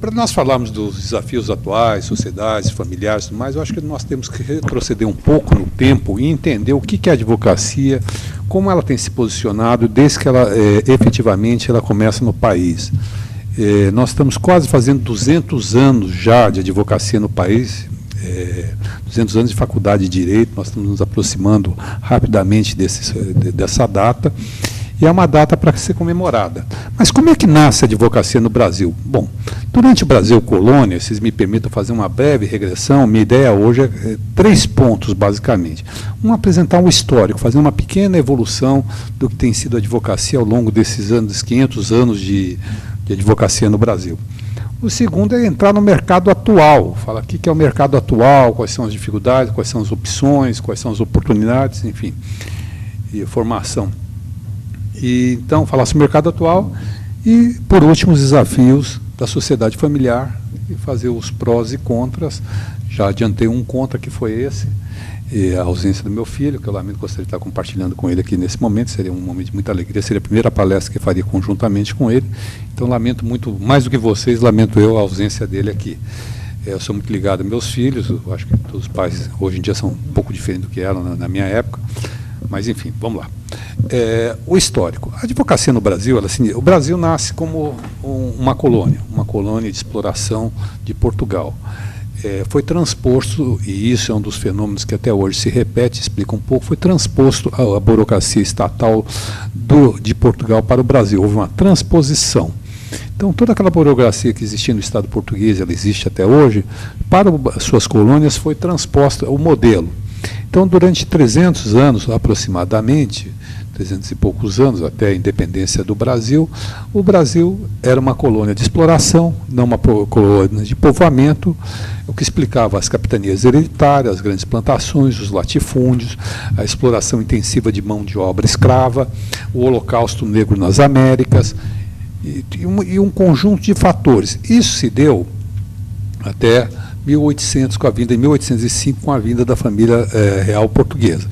Para nós falarmos dos desafios atuais, sociedades, familiares e tudo mais, eu acho que nós temos que retroceder um pouco no tempo e entender o que é a advocacia, como ela tem se posicionado desde que ela efetivamente ela começa no país. Nós estamos quase fazendo 200 anos já de advocacia no país, 200 anos de faculdade de Direito, nós estamos nos aproximando rapidamente dessa data. E é uma data para ser comemorada. Mas como é que nasce a advocacia no Brasil? Bom, durante o Brasil colônia, vocês me permitam fazer uma breve regressão, minha ideia hoje é 3 pontos, basicamente. Apresentar um histórico, fazer uma pequena evolução do que tem sido a advocacia ao longo desses 500 anos de advocacia no Brasil. O segundo é entrar no mercado atual, falar o que é o mercado atual, quais são as dificuldades, quais são as opções, quais são as oportunidades, enfim, e formação. Então, falar sobre o mercado atual e, por último, os desafios da sociedade familiar e fazer os prós e contras. Já adiantei um contra, que foi esse, a ausência do meu filho, que eu lamento, gostaria de estar compartilhando com ele aqui nesse momento, seria um momento de muita alegria, seria a primeira palestra que eu faria conjuntamente com ele, então lamento muito, mais do que vocês, lamento eu a ausência dele aqui. Eu sou muito ligado aos meus filhos, eu acho que todos os pais hoje em dia são um pouco diferentes do que eram na minha época, mas enfim, vamos lá. O histórico. A advocacia no Brasil, o Brasil nasce como uma colônia de exploração de Portugal. Foi transposto, e isso é um dos fenômenos que até hoje se repete, explica um pouco, foi transposto a burocracia estatal de Portugal para o Brasil. Houve uma transposição. Então, toda aquela burocracia que existia no Estado português, ela existe até hoje, para suas colônias foi transposta o modelo. Então, durante 300 anos, aproximadamente, 300 e poucos anos, até a independência do Brasil, o Brasil era uma colônia de exploração, não uma colônia de povoamento, o que explicava as capitanias hereditárias, as grandes plantações, os latifúndios, a exploração intensiva de mão de obra escrava, o holocausto negro nas Américas, e um conjunto de fatores. Isso se deu até 1800, em 1805, com a vinda da família real portuguesa.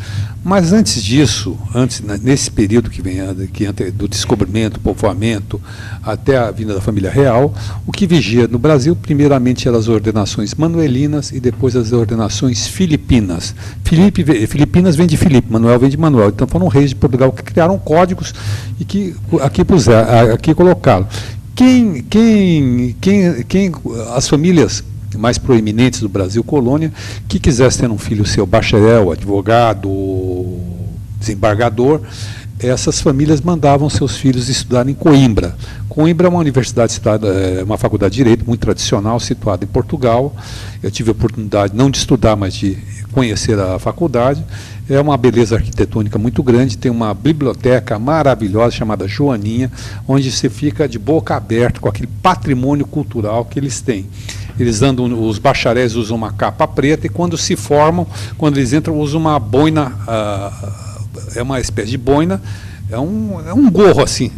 Mas antes disso, nesse período que vem do descobrimento, povoamento, até a vinda da família real, o que vigia no Brasil, primeiramente, eram as ordenações manuelinas e depois as ordenações filipinas. Filipinas vem de Filipe, Manuel vem de Manuel. Então foram reis de Portugal que criaram códigos e que aqui colocaram. As famílias mais proeminentes do Brasil colônia, que quisesse ter um filho seu bacharel, advogado, desembargador, essas famílias mandavam seus filhos estudar em Coimbra. Coimbra é uma universidade situada, uma faculdade de Direito muito tradicional, situada em Portugal. Eu tive a oportunidade não de estudar, mas de conhecer a faculdade. É uma beleza arquitetônica muito grande, tem uma biblioteca maravilhosa chamada Joaninha, onde você fica de boca aberta com aquele patrimônio cultural que eles têm. Os bacharéis usam uma capa preta e quando se formam, quando eles entram, usam uma boina, é uma espécie de boina, é um gorro assim,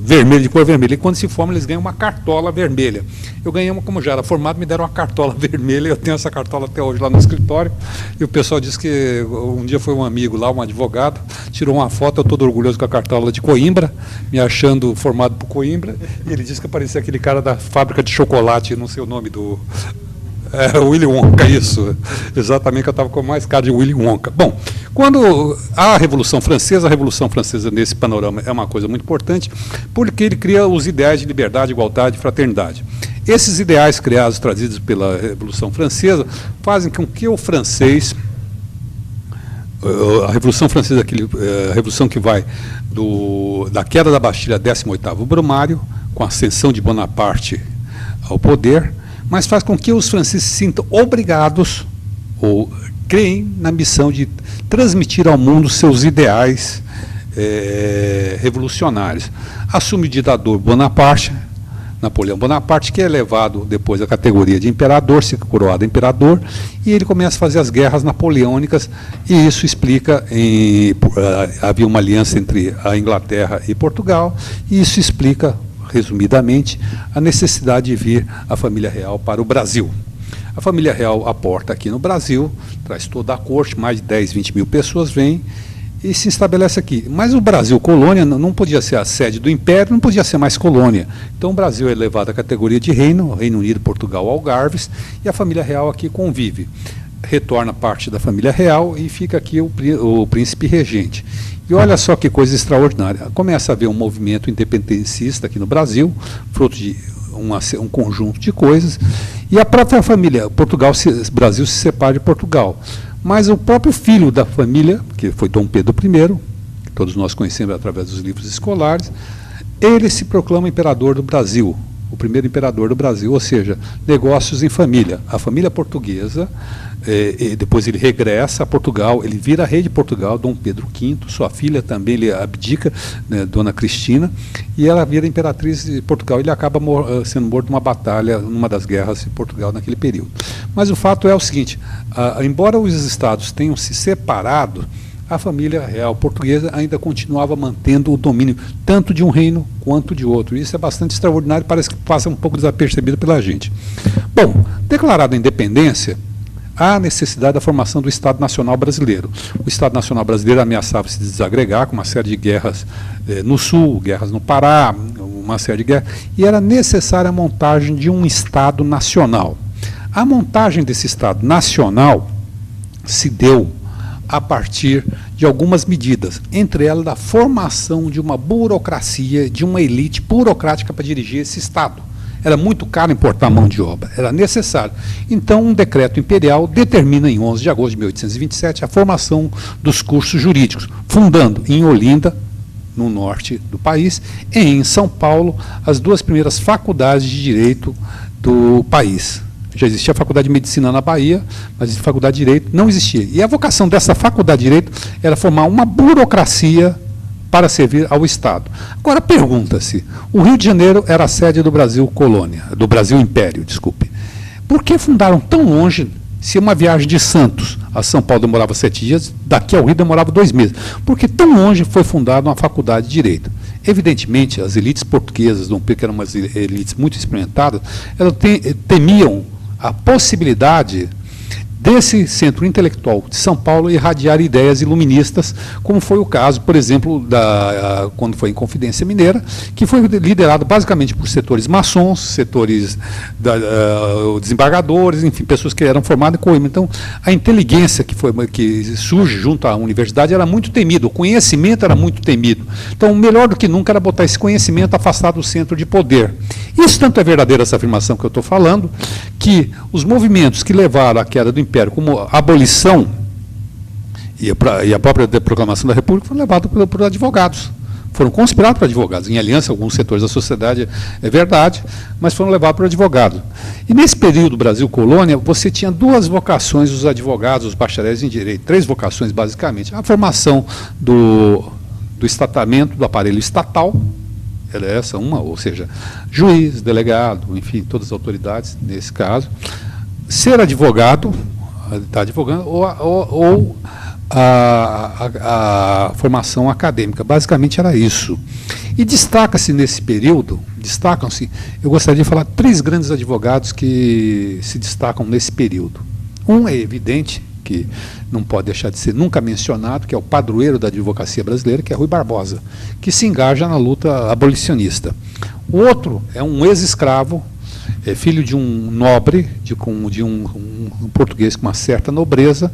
vermelho, de cor vermelha, e quando se formam eles ganham uma cartola vermelha. Eu ganhei uma, como já era formado, me deram uma cartola vermelha, eu tenho essa cartola até hoje lá no escritório, e o pessoal disse que um dia foi um amigo lá, um advogado, tirou uma foto, eu estou orgulhoso com a cartola de Coimbra, me achando formado por Coimbra, e ele disse que parecia aquele cara da fábrica de chocolate, não sei o nome do... Willy Wonka, isso, exatamente, que eu estava com mais cara de Willy Wonka. Bom, quando a Revolução Francesa nesse panorama é uma coisa muito importante, porque ele cria os ideais de liberdade, igualdade e fraternidade. Esses ideais criados, trazidos pela Revolução Francesa, fazem com que o francês, a Revolução Francesa, a revolução que vai da queda da Bastilha, 18º Brumário, com a ascensão de Bonaparte ao poder, mas faz com que os franceses se sintam obrigados, ou creem na missão de transmitir ao mundo seus ideais revolucionários. Assume o ditador Bonaparte, Napoleão Bonaparte, que é elevado depois à categoria de imperador, se coroado imperador, e ele começa a fazer as guerras napoleônicas, e isso explica, havia uma aliança entre a Inglaterra e Portugal, e isso explica, resumidamente, a necessidade de vir a família real para o Brasil. A família real aporta aqui no Brasil, traz toda a corte, mais de 10, 20 mil pessoas vêm, e se estabelece aqui. Mas o Brasil colônia não podia ser a sede do Império, não podia ser mais colônia. Então o Brasil é levado à categoria de reino, Reino Unido, Portugal, Algarves, e a família real aqui convive. Retorna parte da família real e fica aqui o príncipe regente. E olha só que coisa extraordinária. Começa a haver um movimento independencista aqui no Brasil, fruto de um conjunto de coisas, e a própria família, Brasil se separa de Portugal. Mas o próprio filho da família, que foi Dom Pedro I, que todos nós conhecemos através dos livros escolares, ele se proclama imperador do Brasil, o primeiro imperador do Brasil, ou seja, negócios em família. A família portuguesa, depois ele regressa a Portugal, ele vira rei de Portugal, Dom Pedro V, sua filha também ele abdica, né, Dona Cristina, e ela vira imperatriz de Portugal. Ele acaba sendo morto numa batalha, numa das guerras de Portugal naquele período. Mas o fato é o seguinte, embora os estados tenham se separado, a família real portuguesa ainda continuava mantendo o domínio tanto de um reino quanto de outro. Isso é bastante extraordinário, parece que passa um pouco desapercebido pela gente. Bom, declarada a independência, há necessidade da formação do Estado Nacional Brasileiro. O Estado Nacional Brasileiro ameaçava se desagregar com uma série de guerras no Sul, guerras no Pará, uma série de guerras, e era necessária a montagem de um Estado nacional. A montagem desse Estado nacional se deu a partir de algumas medidas, entre elas a formação de uma burocracia, de uma elite burocrática para dirigir esse Estado. Era muito caro importar mão de obra, era necessário. Então, um decreto imperial determina, em 11 de agosto de 1827, a formação dos cursos jurídicos, fundando em Olinda, no norte do país, e em São Paulo, as duas primeiras faculdades de direito do país. Já existia a faculdade de medicina na Bahia, mas a faculdade de direito não existia. E a vocação dessa faculdade de direito era formar uma burocracia para servir ao Estado. Agora pergunta-se, o Rio de Janeiro era a sede do Brasil colônia, do Brasil Império, desculpe. Por que fundaram tão longe, se uma viagem de Santos a São Paulo demorava 7 dias, daqui ao Rio demorava 2 meses? Por que tão longe foi fundada uma faculdade de direito? Evidentemente, as elites portuguesas, que eram umas elites muito experimentadas, elas temiam a possibilidade desse centro intelectual de São Paulo irradiar ideias iluministas, como foi o caso, por exemplo, quando foi em Confidência Mineira, que foi liderado basicamente por setores maçons, setores desembargadores, enfim, pessoas que eram formadas em Coimbra. Então, a inteligência que surge junto à universidade era muito temida, o conhecimento era muito temido. Então, melhor do que nunca era botar esse conhecimento afastado do centro de poder. Isso tanto é verdadeira essa afirmação que eu estou falando, que os movimentos que levaram à queda do Império, como a abolição e a própria proclamação da República, foram levados por advogados. Foram conspirados por advogados, em aliança com alguns setores da sociedade, é verdade, mas foram levados por advogados. E nesse período Brasil Colônia, você tinha 2 vocações dos advogados, os bacharéis em direito, 3 vocações basicamente. A formação do estatamento, do aparelho estatal, era essa uma, ou seja, juiz, delegado, enfim, todas as autoridades, nesse caso. Ser advogado, está advogando, ou a formação acadêmica. Basicamente era isso. E destaca-se nesse período, eu gostaria de falar 3 grandes advogados que se destacam nesse período. Um é evidente, que não pode deixar de ser nunca mencionado, que é o padroeiro da advocacia brasileira, que é Rui Barbosa, que se engaja na luta abolicionista. O outro é um ex-escravo, filho de um nobre, de um português com uma certa nobreza,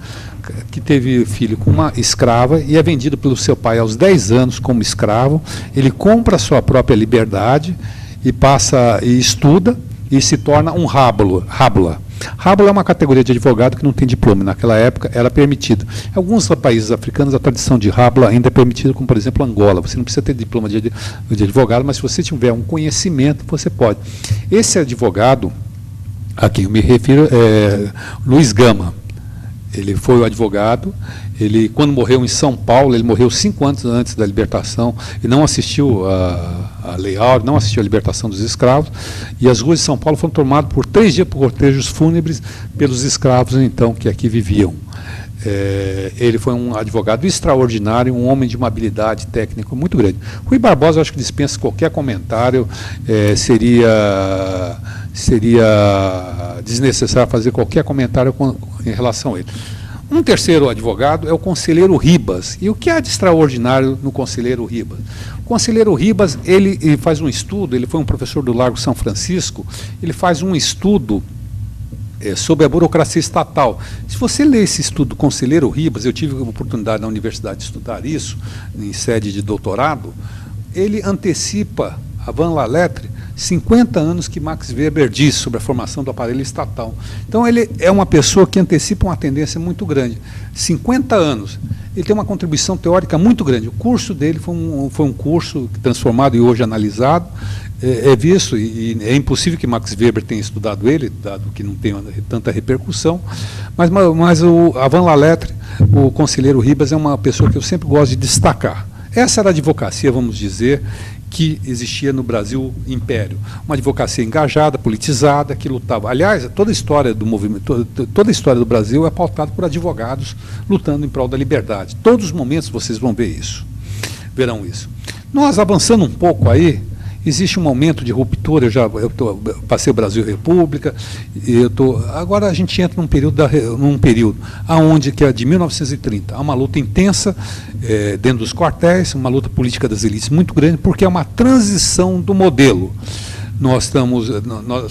que teve filho com uma escrava e é vendido pelo seu pai aos 10 anos como escravo. Ele compra a sua própria liberdade e passa e estuda e se torna um rábula. Rábula é uma categoria de advogado que não tem diploma. Naquela época era permitido. Em alguns países africanos a tradição de rábula ainda é permitida, como por exemplo Angola. Você não precisa ter diploma de advogado, mas se você tiver um conhecimento, você pode. Esse advogado a quem eu me refiro é Luiz Gama. Ele foi o advogado, ele, quando morreu em São Paulo, ele morreu 5 anos antes da libertação, e não assistiu a Lei Áurea, não assistiu à libertação dos escravos, e as ruas de São Paulo foram tomadas por 3 dias por cortejos fúnebres pelos escravos, então, que aqui viviam. Ele foi um advogado extraordinário, um homem de uma habilidade técnica muito grande. Rui Barbosa, eu acho que dispensa qualquer comentário, seria desnecessário fazer qualquer comentário em relação a ele. Um terceiro advogado é o conselheiro Ribas. E o que há de extraordinário no conselheiro Ribas? O conselheiro Ribas, ele faz um estudo, ele foi um professor do Largo São Francisco, ele faz um estudo sobre a burocracia estatal. Se você ler esse estudo do conselheiro Ribas, eu tive a oportunidade na universidade de estudar isso, em sede de doutorado, ele antecipa a Van La Lettre 50 anos que Max Weber diz sobre a formação do aparelho estatal. Então, ele é uma pessoa que antecipa uma tendência muito grande. 50 anos. Ele tem uma contribuição teórica muito grande. O curso dele foi um curso transformado e hoje analisado, é visto, e é impossível que Max Weber tenha estudado ele, dado que não tem tanta repercussão, mas a Van La Lettre, o conselheiro Ribas, é uma pessoa que eu sempre gosto de destacar. Essa era a advocacia, vamos dizer, que existia no Brasil Império. Uma advocacia engajada, politizada, que lutava. Aliás, toda a história do movimento, toda a história do Brasil é pautada por advogados lutando em prol da liberdade. Todos os momentos vocês vão ver isso, verão isso. Nós, avançando um pouco aí, existe um momento de ruptura. Eu passei o Brasil República, agora a gente entra num período aonde, que é de 1930, há uma luta intensa dentro dos quartéis, uma luta política das elites muito grande, porque é uma transição do modelo. Nós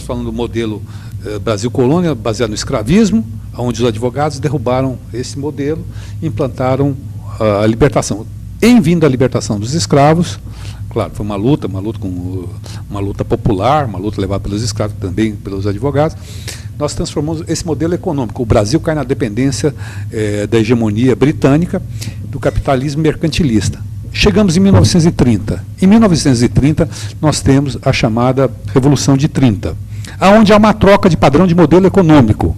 falando do modelo Brasil Colônia, baseado no escravismo, onde os advogados derrubaram esse modelo e implantaram a libertação. Em vindo a libertação dos escravos, claro, foi uma luta popular, uma luta levada pelos escravos, também pelos advogados. Nós transformamos esse modelo econômico. O Brasil cai na dependência da hegemonia britânica, do capitalismo mercantilista. Chegamos em 1930. Em 1930, nós temos a chamada Revolução de 30, onde há uma troca de padrão de modelo econômico.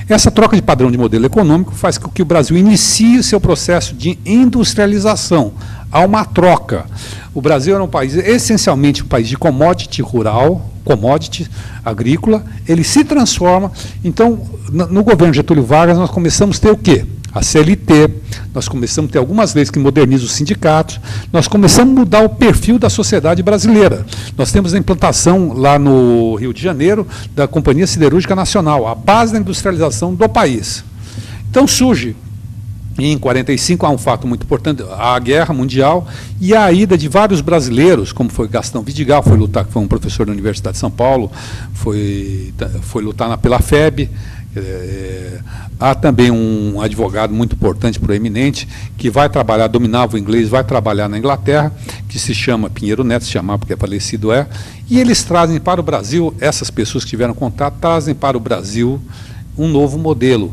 Essa troca de padrão de modelo econômico faz com que o Brasil inicie o seu processo de industrialização. Há uma troca. O Brasil era um país, essencialmente um país de commodity rural, commodity agrícola, ele se transforma. Então, no governo Getúlio Vargas, nós começamos a ter o quê? A CLT, nós começamos a ter algumas leis que modernizam os sindicatos, nós começamos a mudar o perfil da sociedade brasileira. Nós temos a implantação lá no Rio de Janeiro da Companhia Siderúrgica Nacional, a base da industrialização do país. Então surge, em 1945, há um fato muito importante, a Guerra Mundial e a ida de vários brasileiros, como foi Gastão Vidigal, foi um professor da Universidade de São Paulo, foi lutar pela FEB. Há também um advogado muito importante, proeminente, que vai trabalhar, dominava o inglês, vai trabalhar na Inglaterra, que se chama Pinheiro Neto, se chamava porque é falecido, e eles trazem para o Brasil, essas pessoas que tiveram contato, trazem para o Brasil um novo modelo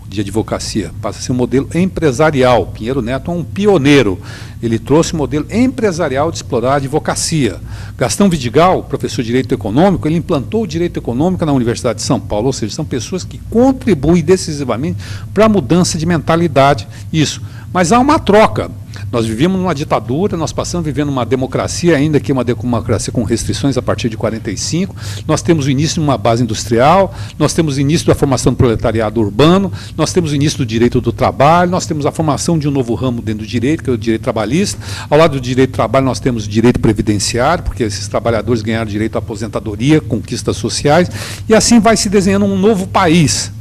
de advocacia, passa a ser um modelo empresarial. Pinheiro Neto é um pioneiro, ele trouxe um modelo empresarial de explorar a advocacia. Gastão Vidigal, professor de Direito Econômico, ele implantou o Direito Econômico na Universidade de São Paulo, ou seja, são pessoas que contribuem decisivamente para a mudança de mentalidade, isso. Mas há uma troca. Nós vivíamos numa ditadura, nós passamos vivendo uma democracia, ainda que uma democracia com restrições a partir de 1945, nós temos o início de uma base industrial, nós temos o início da formação do proletariado urbano, nós temos o início do direito do trabalho, nós temos a formação de um novo ramo dentro do direito, que é o direito trabalhista. Ao lado do direito do trabalho, nós temos o direito previdenciário, porque esses trabalhadores ganharam direito à aposentadoria, conquistas sociais, e assim vai se desenhando um novo país.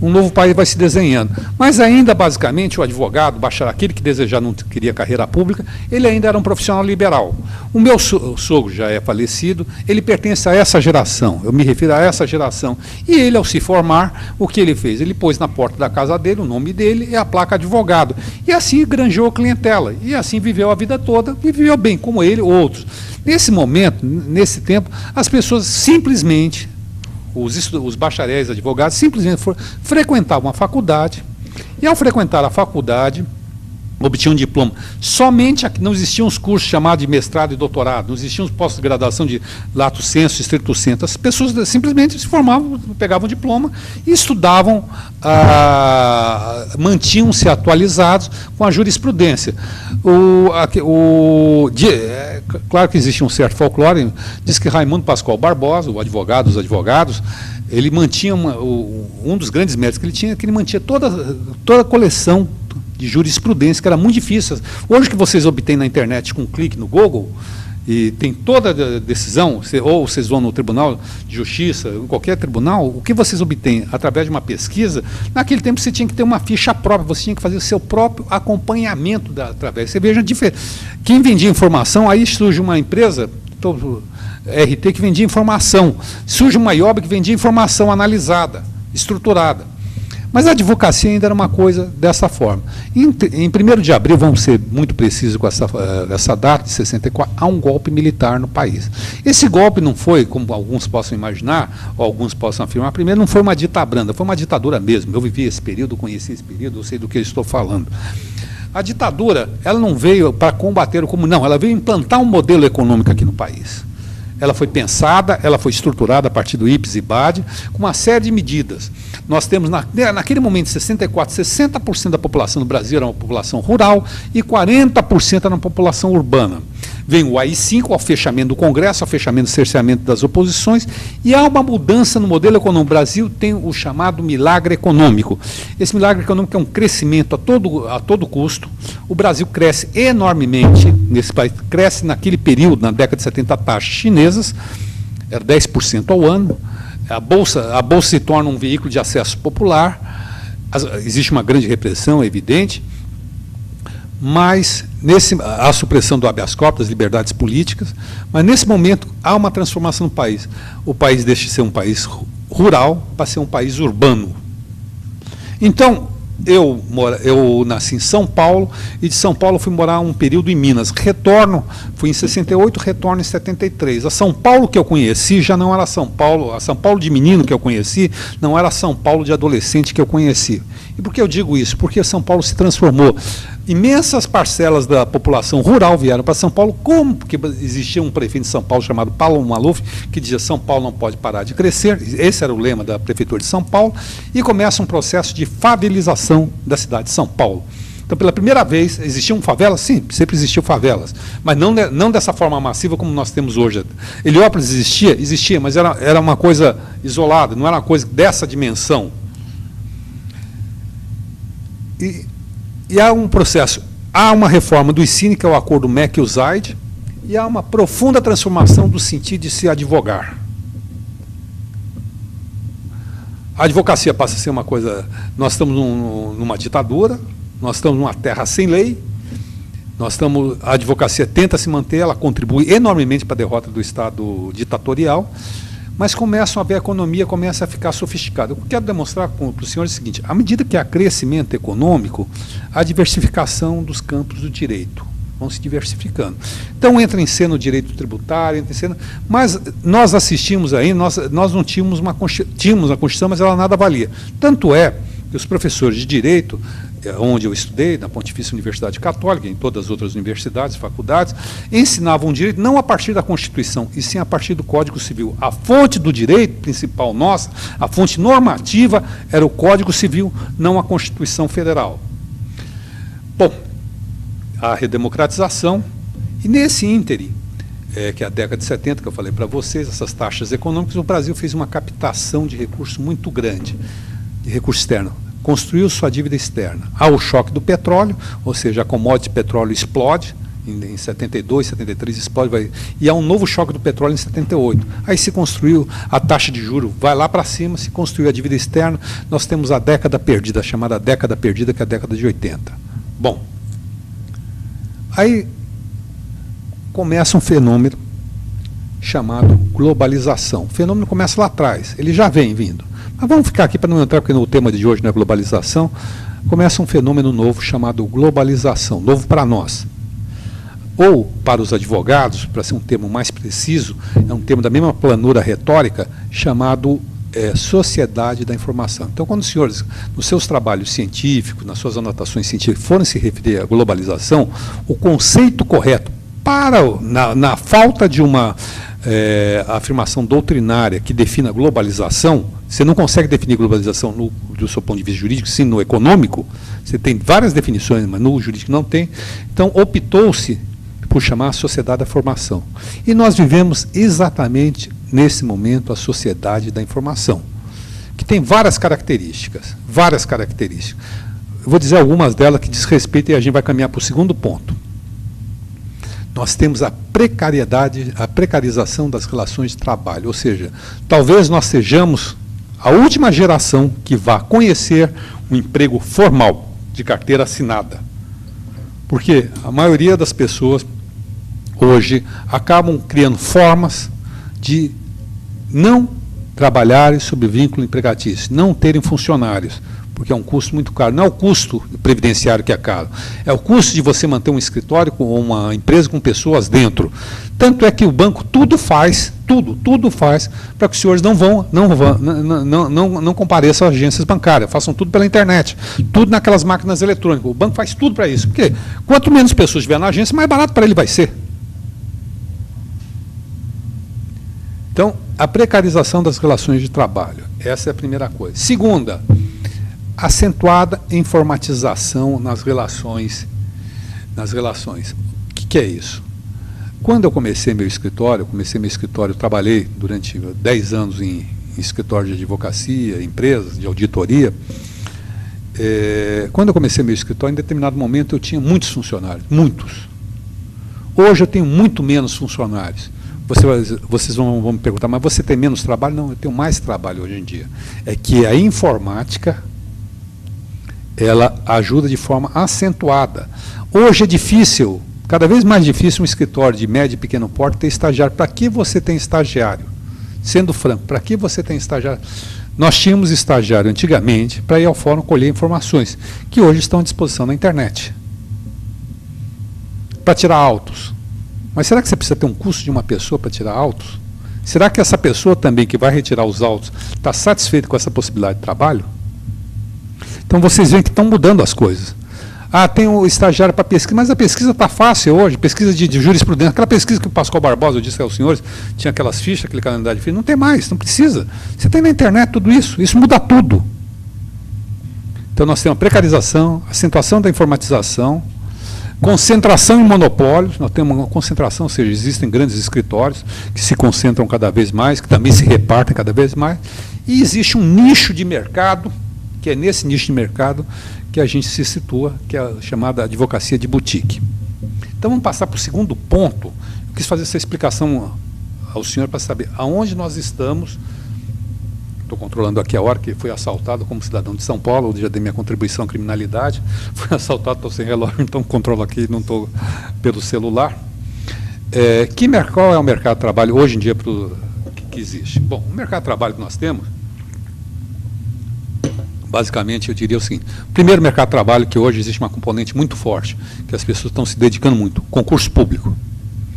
Um novo país vai se desenhando. Mas ainda, basicamente, o advogado, aquele que desejar não queria carreira pública, ele ainda era um profissional liberal. O meu sogro já é falecido, ele pertence a essa geração, eu me refiro a essa geração. E ele, ao se formar, o que ele fez? Ele pôs na porta da casa dele o nome dele e a placa advogado. E assim granjeou a clientela. E assim viveu a vida toda, e viveu bem, como ele, outros. Nesse momento, nesse tempo, as pessoas simplesmente... Os bacharéis advogados simplesmente frequentavam a faculdade, e ao frequentar a faculdade, obtinham um diploma. Somente não existiam os cursos chamados de mestrado e doutorado, não existiam os pós-graduação de lato sensu, stricto sensu. As pessoas simplesmente se formavam, pegavam o diploma e estudavam, mantinham-se atualizados com a jurisprudência. Claro que existe um certo folclore, diz que Raimundo Pascoal Barbosa, o advogado dos advogados, ele mantinha um dos grandes méritos que ele tinha, que ele mantinha toda a coleção de jurisprudência, que era muito difícil. Hoje que vocês obtêm na internet com um clique no Google, e tem toda a decisão, ou vocês vão no Tribunal de Justiça, em qualquer tribunal, o que vocês obtêm através de uma pesquisa, naquele tempo você tinha que ter uma ficha própria, você tinha que fazer o seu próprio acompanhamento através. Você veja a diferença. Quem vendia informação, aí surge uma empresa, RT, que vendia informação, surge uma IOB que vendia informação analisada, estruturada. Mas a advocacia ainda era uma coisa dessa forma. Em 1º de abril, vamos ser muito precisos com essa data, de 64, há um golpe militar no país. Esse golpe não foi, como alguns possam imaginar, ou alguns possam afirmar, primeiro não foi uma ditabranda, foi uma ditadura mesmo. Eu vivi esse período, conheci esse período, eu sei do que eu estou falando. A ditadura, ela não veio para combater o comunismo, não, ela veio implantar um modelo econômico aqui no país. Ela foi pensada, ela foi estruturada a partir do IPES e BAD, com uma série de medidas. Nós temos, naquele momento, de 64, 60% da população do Brasil era uma população rural e 40% era uma população urbana. Vem o AI-5, ao fechamento do Congresso, ao fechamento do cerceamento das oposições, e há uma mudança no modelo econômico. O Brasil tem o chamado milagre econômico. Esse milagre econômico é um crescimento a todo custo. O Brasil cresce enormemente nesse país, cresce naquele período, na década de 70, taxas chinesas, era 10% ao ano. A bolsa se torna um veículo de acesso popular, existe uma grande repressão, é evidente, mas a supressão do habeas corpus, das liberdades políticas, mas nesse momento há uma transformação no país. O país deixa de ser um país rural para ser um país urbano. Então, eu nasci em São Paulo, e de São Paulo fui morar um período em Minas. Fui em 68, retorno em 73. A São Paulo que eu conheci já não era São Paulo, a São Paulo de menino que eu conheci não era São Paulo de adolescente que eu conheci. E por que eu digo isso? Porque São Paulo se transformou. Imensas parcelas da população rural vieram para São Paulo, como porque existia um prefeito de São Paulo chamado Paulo Maluf, que dizia: São Paulo não pode parar de crescer, esse era o lema da Prefeitura de São Paulo, e começa um processo de favelização da cidade de São Paulo. Então, pela primeira vez, existiam favelas? Sim, sempre existiu favelas, mas não dessa forma massiva como nós temos hoje. Heliópolis existia, mas era uma coisa isolada, não era uma coisa dessa dimensão. E há um processo, há uma reforma do ICINE, que é o acordo MEC-USAID, e há uma profunda transformação do sentido de se advogar. A advocacia passa a ser uma coisa, nós estamos numa ditadura, nós estamos numa terra sem lei, a advocacia tenta se manter, ela contribui enormemente para a derrota do Estado ditatorial, mas a economia começa a ficar sofisticada. O que eu quero demonstrar para os senhores é o seguinte: à medida que há crescimento econômico, há diversificação dos campos do direito, vão se diversificando. Então entra em cena o direito tributário, entra em cena, mas nós assistimos aí, nós não tínhamos tínhamos a Constituição, mas ela nada valia. Tanto é que os professores de direito, onde eu estudei, na Pontifícia Universidade Católica, em todas as outras universidades, faculdades, ensinavam direito não a partir da Constituição, e sim a partir do Código Civil. A fonte do direito principal nossa, a fonte normativa, era o Código Civil, não a Constituição Federal. Bom, a redemocratização, e nesse ínterim, que é a década de 70, que eu falei para vocês, essas taxas econômicas, o Brasil fez uma captação de recurso muito grande, de recurso externo. Construiu sua dívida externa. Há o choque do petróleo, ou seja, a commodity petróleo explode, em 72, 73 explode, e há um novo choque do petróleo em 78. Aí se construiu, a taxa de juros vai lá para cima, se construiu a dívida externa, nós temos a década perdida, a chamada década perdida, que é a década de 80. Bom, aí começa um fenômeno chamado globalização. O fenômeno começa lá atrás, ele já vem vindo. Mas vamos ficar aqui para não entrar, porque o tema de hoje não é globalização. Começa um fenômeno novo chamado globalização, novo para nós. Ou, para os advogados, para ser um termo mais preciso, é um termo da mesma planura retórica, chamado sociedade da informação. Então, quando os senhores, nos seus trabalhos científicos, nas suas anotações científicas, forem se referir à globalização, o conceito correto, na falta de uma afirmação doutrinária que defina a globalização, você não consegue definir globalização do seu ponto de vista jurídico, sim no econômico, você tem várias definições, mas no jurídico não tem. Então, optou-se por chamar a sociedade da formação. E nós vivemos exatamente nesse momento a sociedade da informação, que tem várias características, várias características. Eu vou dizer algumas delas que diz respeito, e a gente vai caminhar para o segundo ponto. nós temos a precariedade, a precarização das relações de trabalho. Ou seja, talvez nós sejamos a última geração que vá conhecer um emprego formal, de carteira assinada. Porque a maioria das pessoas hoje acabam criando formas de não trabalharem sob vínculo empregatício, não terem funcionários, porque é um custo muito caro. Não é o custo previdenciário que é caro, é o custo de você manter um escritório ou uma empresa com pessoas dentro. Tanto é que o banco tudo faz para que os senhores não compareçam às agências bancárias, façam tudo pela internet, tudo naquelas máquinas eletrônicas. O banco faz tudo para isso, porque quanto menos pessoas tiver na agência, mais barato para ele vai ser. Então, a precarização das relações de trabalho, essa é a primeira coisa. Segunda, acentuada informatização nas relações. O que é isso? Quando eu comecei meu escritório, eu trabalhei durante 10 anos em escritório de advocacia, empresas, de auditoria. Quando eu comecei meu escritório, em determinado momento eu tinha muitos funcionários, muitos. Hoje eu tenho muito menos funcionários. Vocês vão me perguntar, mas você tem menos trabalho? Não, eu tenho mais trabalho hoje em dia. É que a informática, ela ajuda de forma acentuada. Hoje é difícil, cada vez mais difícil, um escritório de médio e pequeno porte ter estagiário. Para que você tem estagiário? Sendo franco, para que você tem estagiário? Nós tínhamos estagiário antigamente para ir ao fórum colher informações, que hoje estão à disposição na internet. Para tirar autos. Mas será que você precisa ter um custo de uma pessoa para tirar autos? Será que essa pessoa também que vai retirar os autos está satisfeita com essa possibilidade de trabalho? Então vocês veem que estão mudando as coisas. Ah, tem o estagiário para pesquisa, mas a pesquisa está fácil hoje, pesquisa de jurisprudência. Aquela pesquisa que o Pascoal Barbosa, eu disse aos senhores, tinha aquelas fichas, aquele calendário de fichas, não tem mais, não precisa. Você tem na internet tudo isso muda tudo. Então nós temos a precarização, a acentuação da informatização, concentração em monopólios, nós temos uma concentração, ou seja, existem grandes escritórios que se concentram cada vez mais, que também se repartem cada vez mais, e existe um nicho de mercado, que é nesse nicho de mercado que a gente se situa, que é a chamada advocacia de boutique. Então vamos passar para o segundo ponto. Eu quis fazer essa explicação ao senhor para saber aonde nós estamos. Estou controlando aqui a hora que fui assaltado como cidadão de São Paulo, já dei minha contribuição à criminalidade, fui assaltado, estou sem relógio, então controlo aqui, não estou pelo celular. Qual é o mercado de trabalho hoje em dia que existe? Bom, o mercado de trabalho que nós temos, basicamente eu diria o seguinte: primeiro, mercado de trabalho que hoje existe uma componente muito forte, que as pessoas estão se dedicando muito, concurso público.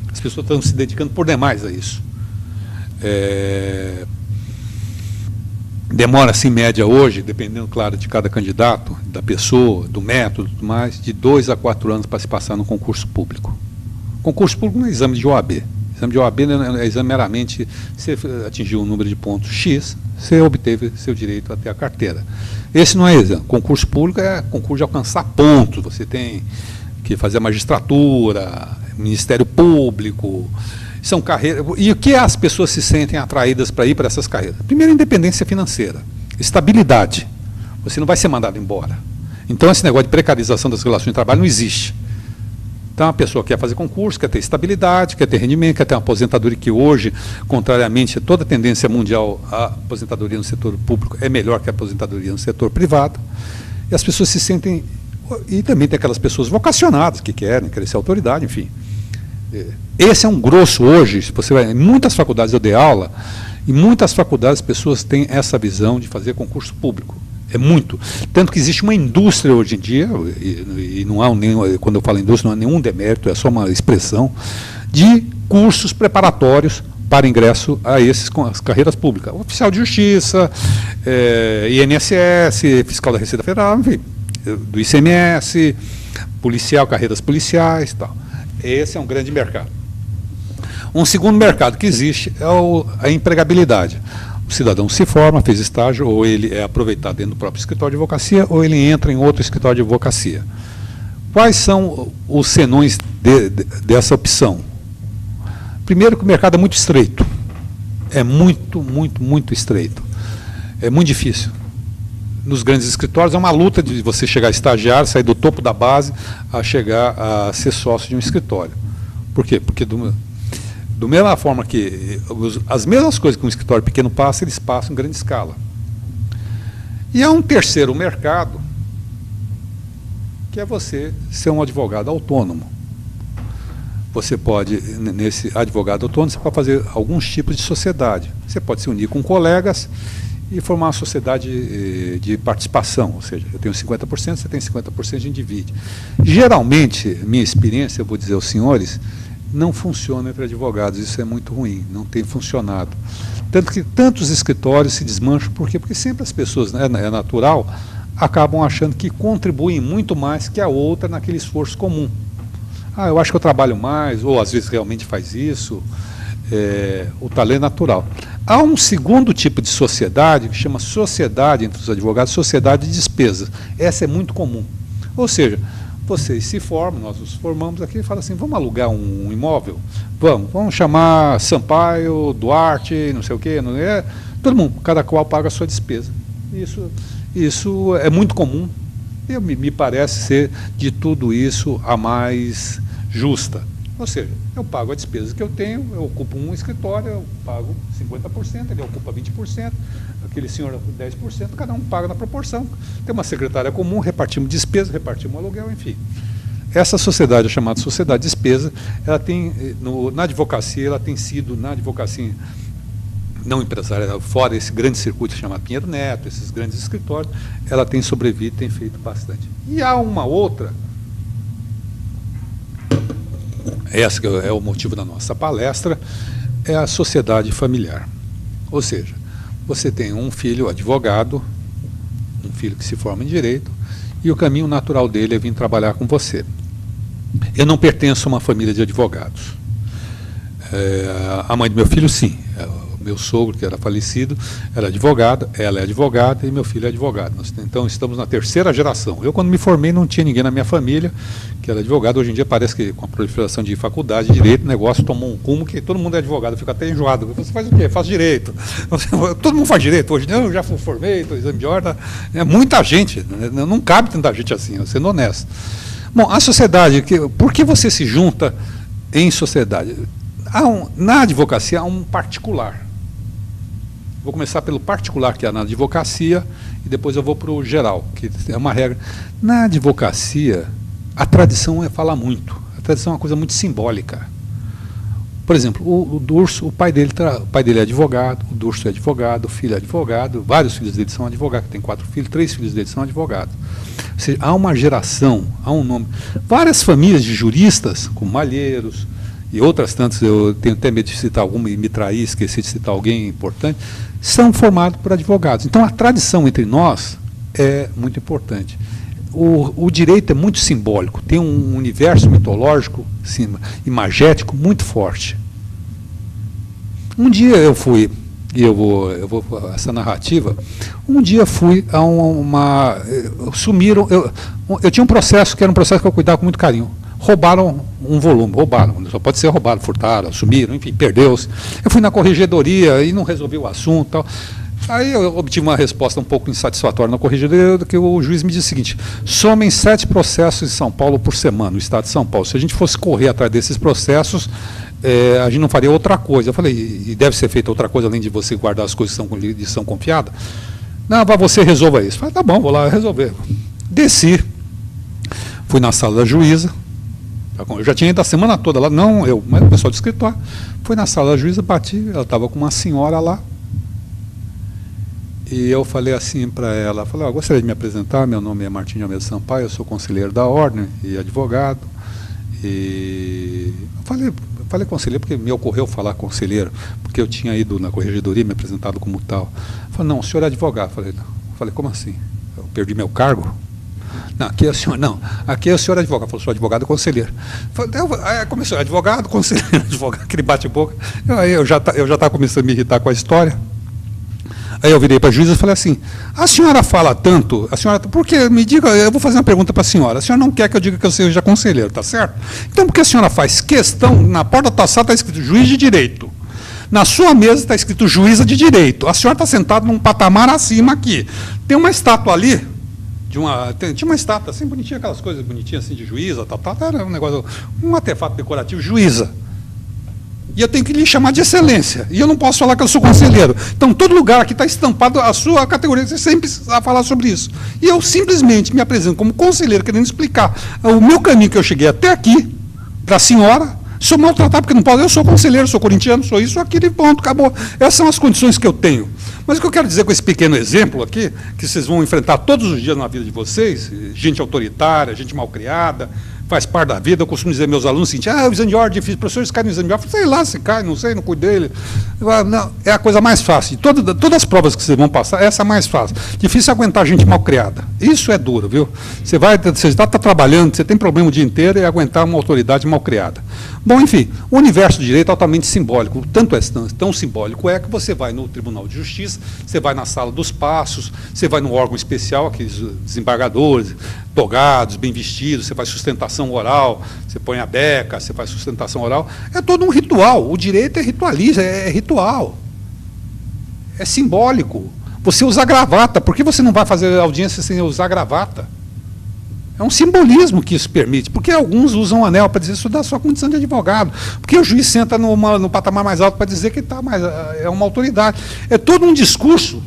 As pessoas estão se dedicando por demais a isso. Demora-se, em média, hoje, dependendo, claro, de cada candidato, da pessoa, do método e tudo mais, de 2 a 4 anos para se passar no concurso público. Concurso público não é exame de OAB. Exame de OAB é exame meramente, você atingiu um número de pontos X, você obteve seu direito a ter a carteira. Esse não é exame. Concurso público é concurso de alcançar pontos. Você tem que fazer a magistratura, Ministério Público. São carreiras. E o que as pessoas se sentem atraídas para ir para essas carreiras? Primeiro, independência financeira, estabilidade. Você não vai ser mandado embora. Então, esse negócio de precarização das relações de trabalho não existe. Então, a pessoa quer fazer concurso, quer ter estabilidade, quer ter rendimento, quer ter uma aposentadoria, que hoje, contrariamente a toda a tendência mundial, a aposentadoria no setor público é melhor que a aposentadoria no setor privado. E as pessoas se sentem... E também tem aquelas pessoas vocacionadas que querem ser autoridade, enfim. Esse é um grosso hoje. Se você vai em muitas faculdades, eu dei aula, em muitas faculdades as pessoas têm essa visão de fazer concurso público. É muito. Tanto que existe uma indústria hoje em dia, e não há nenhum, quando eu falo indústria, não há nenhum demérito, é só uma expressão, de cursos preparatórios para ingresso a as carreiras públicas. Oficial de Justiça, INSS, fiscal da Receita Federal, enfim, do ICMS, policial, carreiras policiais e tal. Esse é um grande mercado. Um segundo mercado que existe é a empregabilidade. O cidadão se forma, fez estágio, ou ele é aproveitado dentro do próprio escritório de advocacia, ou ele entra em outro escritório de advocacia. Quais são os senões dessa opção? Primeiro, que o mercado é muito estreito. É muito, muito, muito estreito. É muito difícil. Nos grandes escritórios é uma luta de você chegar a estagiário, sair do topo da base, a chegar a ser sócio de um escritório. Por quê? Porque do mesma forma que as mesmas coisas que um escritório pequeno passa, eles passam em grande escala. E há um terceiro mercado, que é você ser um advogado autônomo. Você pode, nesse advogado autônomo, você pode fazer alguns tipos de sociedade. Você pode se unir com colegas e formar uma sociedade de participação, ou seja, eu tenho 50%, você tem 50%, a gente divide. Geralmente, minha experiência, eu vou dizer aos senhores, não funciona entre advogados, isso é muito ruim, não tem funcionado. Tanto que tantos escritórios se desmancham, por quê? Porque sempre as pessoas, né, é natural, acabam achando que contribuem muito mais que a outra naquele esforço comum. Eu acho que eu trabalho mais, ou às vezes realmente faz isso, o talento é natural. Há um segundo tipo de sociedade, que chama sociedade entre os advogados, sociedade de despesas. Essa é muito comum. Ou seja, vocês se formam, nós nos formamos aqui e falam assim, vamos alugar um imóvel? Vamos chamar Sampaio, Duarte, não sei o quê, não é? Todo mundo, cada qual paga a sua despesa. Isso é muito comum e me parece ser de tudo isso a mais justa. Ou seja, eu pago a despesa que eu tenho, eu ocupo um escritório, eu pago 50%, ele ocupa 20%, aquele senhor 10%, cada um paga na proporção. Tem uma secretária comum, repartimos despesa, repartimos aluguel, enfim. Essa sociedade, chamada sociedade de despesa, ela tem, na advocacia, ela tem sido, na advocacia não empresária, fora esse grande circuito chamado Pinheiro Neto, esses grandes escritórios, ela tem sobrevivido, tem feito bastante. E há uma outra, essa que é o motivo da nossa palestra, é a sociedade familiar. Ou seja, você tem um filho advogado, um filho que se forma em direito, e o caminho natural dele é vir trabalhar com você. Eu não pertenço a uma família de advogados. A mãe do meu filho, sim. Meu sogro, que era falecido, era advogado, ela é advogada e meu filho é advogado. Então, estamos na terceira geração. Eu, quando me formei, não tinha ninguém na minha família que era advogado. Hoje em dia, parece que com a proliferação de faculdade de direito, o negócio tomou um rumo que todo mundo é advogado, fica até enjoado. Você faz o quê? Faz direito. Todo mundo faz direito. Hoje, eu já formei, estou exame de ordem. É muita gente, não cabe tanta gente assim, sendo honesto. Bom, a sociedade, por que você se junta em sociedade? Na advocacia, há um particular. Vou começar pelo particular, que é na advocacia, e depois eu vou para o geral, que é uma regra. Na advocacia, a tradição é falar muito. A tradição é uma coisa muito simbólica. Por exemplo, o Durso, o pai dele é advogado, o Durso é advogado, o filho é advogado, vários filhos dele são advogados, tem 4 filhos, 3 filhos dele são advogados. Ou seja, há uma geração, há um nome. Várias famílias de juristas, como Malheiros, e outras tantas, eu tenho até medo de citar alguma e me trair, esqueci de citar alguém importante, são formados por advogados. Então, a tradição entre nós é muito importante. O direito é muito simbólico, tem um universo mitológico, imagético, muito forte. Um dia eu fui, e eu vou essa narrativa, um dia fui a sumiram, eu tinha um processo, que era um processo que eu cuidava com muito carinho. Roubaram um volume, só pode ser roubado, furtaram, sumiram, enfim, perdeu-se. Eu fui na corregedoria e não resolvi o assunto. Tal. Aí eu obtive uma resposta um pouco insatisfatória na corregedoria, que o juiz me disse o seguinte: somem 7 processos em São Paulo por semana, no estado de São Paulo. Se a gente fosse correr atrás desses processos, a gente não faria outra coisa. Eu falei, e deve ser feita outra coisa além de você guardar as coisas que são de lição confiada? Não, você resolva isso. Eu falei, tá bom, vou lá resolver. Desci, fui na sala da juíza. Eu já tinha ido a semana toda lá, não eu, mas o pessoal do escritório. Fui na sala da juíza, bati, ela estava com uma senhora lá. E eu falei assim para ela, gostaria de me apresentar, meu nome é Martim de Almeida Sampaio, eu sou conselheiro da ordem e advogado. E eu falei conselheiro porque me ocorreu falar conselheiro, porque eu tinha ido na corregedoria, me apresentado como tal. Falei, não, o senhor é advogado. Falei, como assim? Eu perdi meu cargo? Não, aqui é o senhor, não. Aqui é o senhor advogado. Falou, sou advogado e conselheiro. Começou, advogado, conselheiro, advogado, aquele bate-boca. Aí eu já estava começando a me irritar com a história. Aí eu virei para a juíza e falei assim, a senhora fala tanto, porque me diga, eu vou fazer uma pergunta para a senhora não quer que eu diga que eu seja conselheiro, tá certo? Então por que a senhora faz questão, na porta da tua sala está escrito juiz de direito, na sua mesa está escrito juíza de direito, a senhora está sentada num patamar acima aqui, tem uma estátua ali, tinha uma estátua assim bonitinha, aquelas coisas bonitinhas assim de juíza, era um negócio, um artefato decorativo, juíza. E eu tenho que lhe chamar de excelência. E eu não posso falar que eu sou conselheiro. Então, todo lugar aqui está estampado a sua categoria, você sempre precisa falar sobre isso. E eu simplesmente me apresento como conselheiro, querendo explicar o meu caminho que eu cheguei até aqui, para a senhora, sou maltratado porque não posso. Eu sou conselheiro, sou corintiano, sou isso, aquilo e ponto, acabou. Essas são as condições que eu tenho. Mas o que eu quero dizer com esse pequeno exemplo aqui, que vocês vão enfrentar todos os dias na vida de vocês, gente autoritária, gente malcriada, faz parte da vida. Eu costumo dizer aos meus alunos o seguinte: o exame de ordem é difícil, professores caem no exame de ordem. Sei lá se cai, não sei, não cuido dele. Não, é a coisa mais fácil. De todas as provas que vocês vão passar, essa é a mais fácil. Difícil aguentar gente mal criada. Isso é duro, viu? Você está trabalhando, você tem problema o dia inteiro e aguentar uma autoridade mal criada. Bom, enfim, o universo do direito é altamente simbólico. Tanto é tão simbólico que você vai no Tribunal de Justiça, você vai na sala dos passos, você vai no órgão especial, aqueles desembargadores, togados, bem vestidos, você faz sustentação oral, você põe a beca, você faz sustentação oral. É todo um ritual. O direito é ritualista, é ritual. É simbólico. Você usa gravata. Por que você não vai fazer audiência sem usar gravata? É um simbolismo que isso permite. Porque alguns usam anel para dizer isso da sua condição de advogado. Porque o juiz senta no patamar mais alto para dizer que é uma autoridade. É todo um discurso,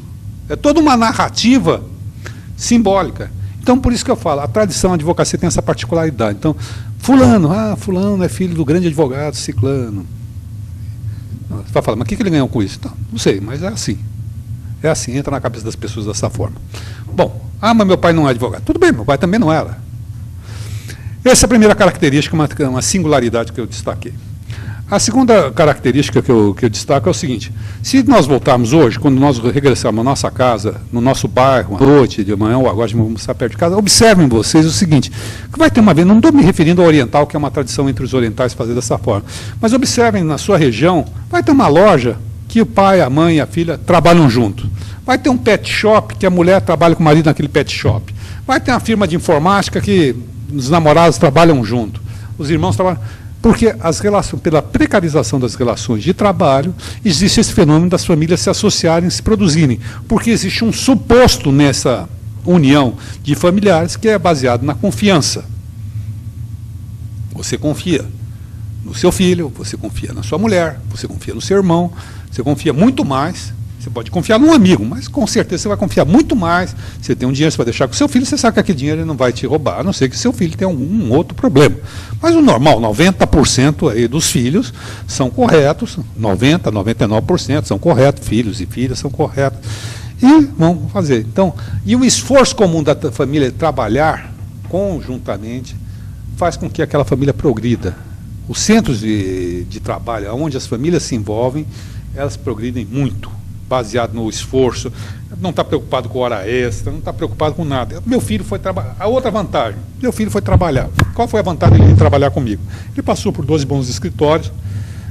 é toda uma narrativa simbólica. Então, por isso que eu falo, a tradição da advocacia tem essa particularidade. Então, fulano é filho do grande advogado ciclano. Você vai falar, mas o que ele ganhou com isso? Não sei, mas é assim. É assim, entra na cabeça das pessoas dessa forma. Bom, mas meu pai não é advogado. Tudo bem, meu pai também não era. Essa é a primeira característica, uma singularidade que eu destaquei. A segunda característica que eu destaco é o seguinte: se nós voltarmos hoje, quando nós regressarmos à nossa casa, no nosso bairro, à noite, de manhã, ou agora vamos estar perto de casa, observem vocês o seguinte, que vai ter uma vez, não estou me referindo ao oriental, que é uma tradição entre os orientais fazer dessa forma, mas observem na sua região, vai ter uma loja que o pai, a mãe e a filha trabalham junto. Vai ter um pet shop, que a mulher trabalha com o marido naquele pet shop. Vai ter uma firma de informática que os namorados trabalham junto. Os irmãos trabalham. Porque pela precarização das relações de trabalho, existe esse fenômeno das famílias se associarem, se produzirem. Porque existe um suposto nessa união de familiares que é baseado na confiança. Você confia no seu filho, você confia na sua mulher, você confia no seu irmão, você confia muito mais. Você pode confiar num amigo, mas com certeza você vai confiar muito mais. Você tem um dinheiro, você vai deixar com o seu filho, você sabe que aquele dinheiro ele não vai te roubar, a não ser que seu filho tenha algum outro problema. Mas o normal, 90% aí dos filhos são corretos, 90%, 99% são corretos, filhos e filhas são corretos. E vão fazer. Então, e o esforço comum da família trabalhar conjuntamente faz com que aquela família progrida. Os centros de trabalho, onde as famílias se envolvem, elas progridem muito, baseado no esforço, não está preocupado com hora extra, não está preocupado com nada. Meu filho foi trabalhar. A outra vantagem, meu filho foi trabalhar. Qual foi a vantagem dele de trabalhar comigo? Ele passou por 12 bons escritórios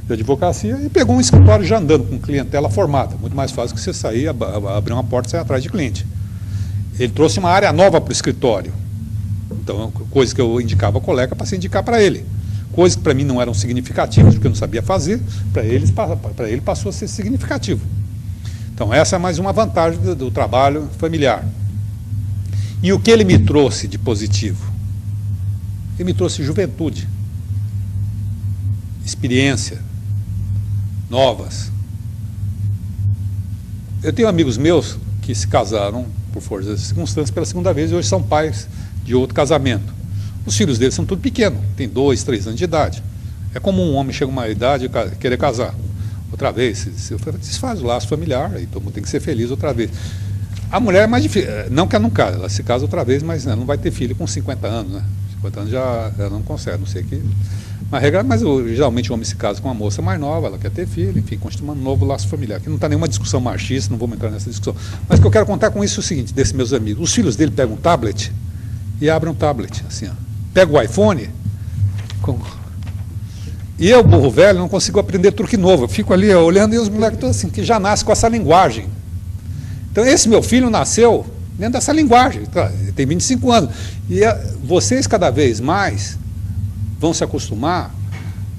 de advocacia e pegou um escritório já andando, com clientela formada. Muito mais fácil que você sair, abrir uma porta e sair atrás de cliente. Ele trouxe uma área nova para o escritório. Então, coisas que eu indicava ao colega para se indicar para ele. Coisas que para mim não eram significativas, porque eu não sabia fazer, para ele passou a ser significativo. Então, essa é mais uma vantagem do trabalho familiar. E o que ele me trouxe de positivo? Ele me trouxe juventude, experiência, novas. Eu tenho amigos meus que se casaram, por força das circunstâncias, pela segunda vez, e hoje são pais de outro casamento. Os filhos deles são tudo pequenos, têm 2, 3 anos de idade. É comum um homem chegar a uma idade e querer casar. Outra vez, se desfaz o laço familiar, e todo mundo tem que ser feliz outra vez. A mulher é mais difícil, não que ela não case, ela se casa outra vez, mas ela não vai ter filho com 50 anos, né? 50 anos já ela não consegue, não sei que. Mas geralmente o homem se casa com uma moça mais nova, ela quer ter filho, enfim, constitui um novo laço familiar. Aqui não está nenhuma discussão machista, não vamos entrar nessa discussão. Mas o que eu quero contar com isso é o seguinte, desses meus amigos, os filhos dele pegam um tablet e abrem um tablet, assim, ó. Pega o iPhone, e eu, burro velho, não consigo aprender truque novo. Eu fico ali olhando e os moleques todos assim, que já nascem com essa linguagem. Então, esse meu filho nasceu dentro dessa linguagem. Ele tem 25 anos. E vocês, cada vez mais, vão se acostumar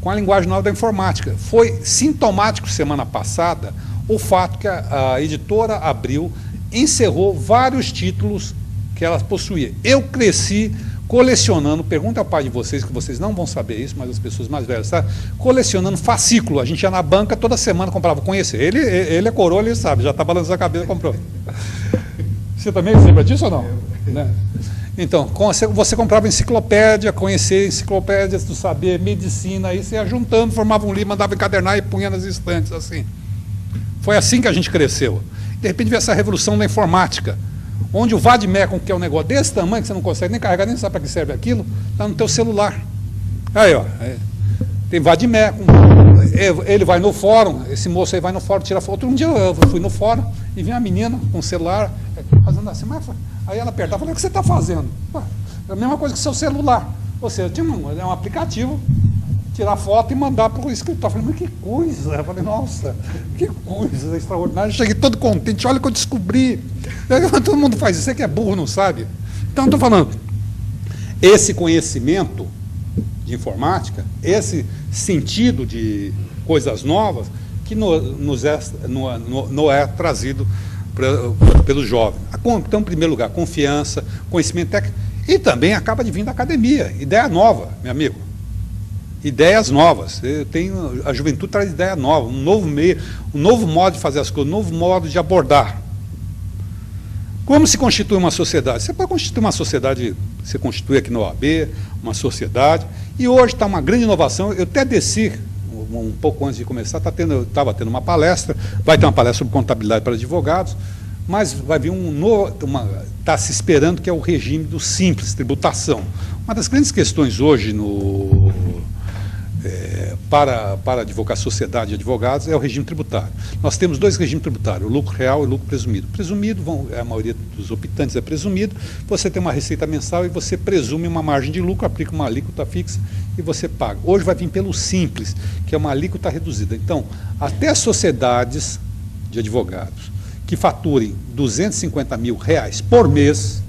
com a linguagem nova da informática. Foi sintomático, semana passada, o fato que a editora Abril encerrou vários títulos que que ela possuía. Eu cresci colecionando, pergunta ao pai de vocês, que vocês não vão saber isso, mas as pessoas mais velhas sabem, colecionando fascículo. A gente ia na banca, toda semana comprava, conhecer. Ele é coroa, ele sabe, já está balançando a cabeça, comprou. Você também lembra disso ou não? Né? Então, você comprava enciclopédia, conhecer enciclopédias do saber, medicina, aí você ia juntando, formava um livro, mandava encadernar e punha nas estantes, assim. Foi assim que a gente cresceu. De repente veio essa revolução da informática, onde o vademecum, que é um negócio desse tamanho, que você não consegue nem carregar, nem sabe para que serve aquilo, está no teu celular. Aí, ó, tem vademecum, ele vai no fórum, esse moço aí vai no fórum, tira foto. Um dia eu fui no fórum e vi uma menina com o celular, fazendo assim, mas... Aí ela apertava, falei, o que você está fazendo? É a mesma coisa que seu celular. Ou seja, tinha um aplicativo, tirar foto e mandar para o escritório. Falei, mas que coisa! Eu falei, nossa, que coisa extraordinária. Eu cheguei todo contente, olha o que eu descobri. Todo mundo faz isso, você que é burro, não sabe? Então, estou falando, esse conhecimento de informática, esse sentido de coisas novas, que nos é trazido pelo jovem. Então, em primeiro lugar, confiança, conhecimento técnico, e também acaba de vir da academia, ideia nova, meu amigo. Ideias novas. A juventude traz ideia nova, um novo meio, um novo modo de fazer as coisas, um novo modo de abordar. Como se constitui uma sociedade? Você pode constituir uma sociedade, você constitui aqui na OAB, uma sociedade, e hoje está uma grande inovação. Eu até desci, um pouco antes de começar, estava tendo uma palestra, vai ter uma palestra sobre contabilidade para advogados, mas vai vir está se esperando que é o regime do simples, tributação. Uma das grandes questões hoje para a advocacia, sociedade de advogados, é o regime tributário. Nós temos dois regimes tributários, o lucro real e o lucro presumido. Presumido, a maioria dos optantes é presumido, você tem uma receita mensal e você presume uma margem de lucro, aplica uma alíquota fixa e você paga. Hoje vai vir pelo simples, que é uma alíquota reduzida. Então, até sociedades de advogados que faturem R$250 mil por mês,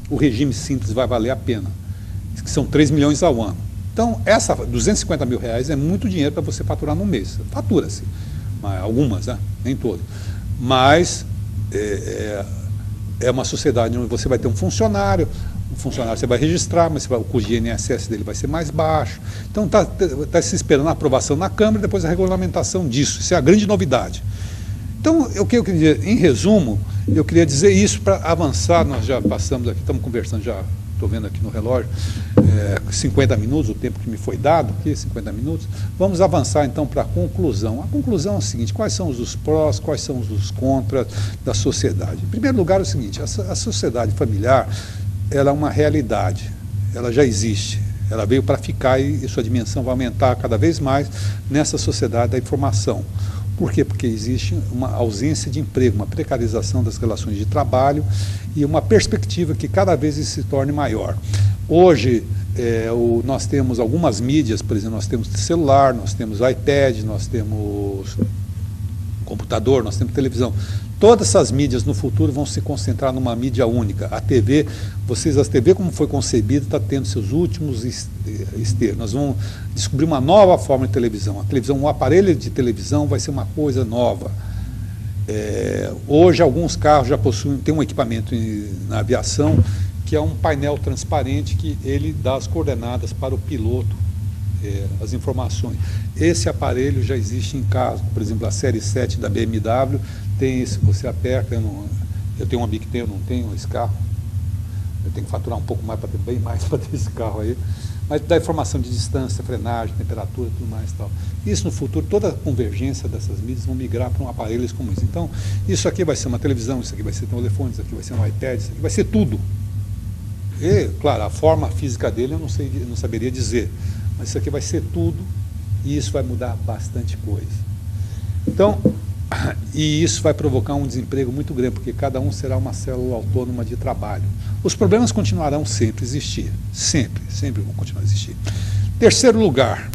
o regime simples vai valer a pena, que são 3 milhões ao ano. Então, R$250 mil é muito dinheiro para você faturar num mês. Fatura-se, algumas, né? Nem todas. Mas é uma sociedade onde você vai ter um funcionário você vai registrar, mas o custo de INSS dele vai ser mais baixo. Então, está se esperando a aprovação na Câmara e depois a regulamentação disso. Isso é a grande novidade. Então, o que eu queria dizer, em resumo, eu queria dizer isso para avançar. Nós já passamos aqui, estamos conversando já. Estou vendo aqui no relógio, 50 minutos, o tempo que me foi dado aqui, 50 minutos. Vamos avançar, então, para a conclusão. A conclusão é o seguinte, quais são os prós, quais são os contras da sociedade? Em primeiro lugar, é o seguinte, a sociedade familiar, ela é uma realidade, ela já existe, ela veio para ficar e sua dimensão vai aumentar cada vez mais nessa sociedade da informação. Por quê? Porque existe uma ausência de emprego, uma precarização das relações de trabalho e uma perspectiva que cada vez isso se torne maior. Hoje, nós temos algumas mídias, por exemplo, nós temos celular, nós temos iPad, nós temos computador, nós temos televisão. Todas essas mídias no futuro vão se concentrar numa mídia única. A TV, a TV como foi concebida, está tendo seus últimos estercos. Nós vamos descobrir uma nova forma de televisão. A televisão, um aparelho de televisão vai ser uma coisa nova. Hoje, alguns carros já tem um equipamento na aviação que é um painel transparente que ele dá as coordenadas para o piloto, as informações. Esse aparelho já existe em carros, por exemplo, a série 7 da BMW, tem esse, você aperta, eu tenho uma Big Ten, eu não tenho esse carro, eu tenho que faturar um pouco mais, para ter bem mais para ter esse carro aí, mas dá informação de distância, frenagem, temperatura, tudo mais e tal. Isso no futuro, toda a convergência dessas mídias vão migrar para aparelhos como esse. Então, isso aqui vai ser uma televisão, isso aqui vai ser um telefone, isso aqui vai ser um iPad, isso aqui vai ser tudo. E, claro, a forma física dele eu não saberia dizer, mas isso aqui vai ser tudo e isso vai mudar bastante coisa. Então, e isso vai provocar um desemprego muito grande, porque cada um será uma célula autônoma de trabalho. Os problemas continuarão sempre a existir, sempre vão continuar a existir. Terceiro lugar,